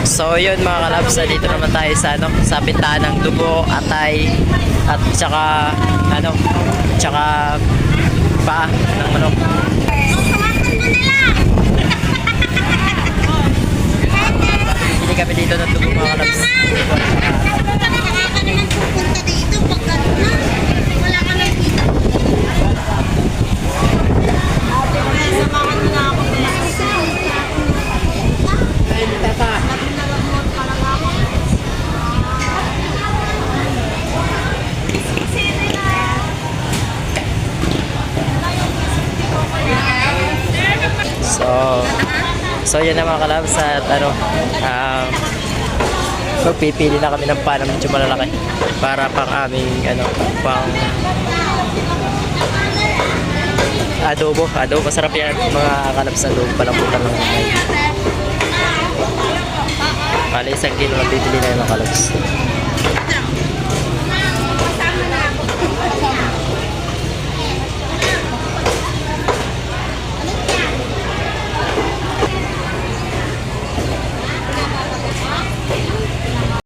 So yun mga kalabs, dito naman tayo sa sa pintahan ng dugo, atay at tsaka tsaka paa ng manok. Bibili kami dito ng dugo mga kalabs. So yun na mga kalabs at magpipili na kami ng paa na medyo malalaki para pang aming pang adobo. Masarap yan mga kalabs, adobo palambutan lang. Kala 1 kilo na bibili na yun mga kalabs.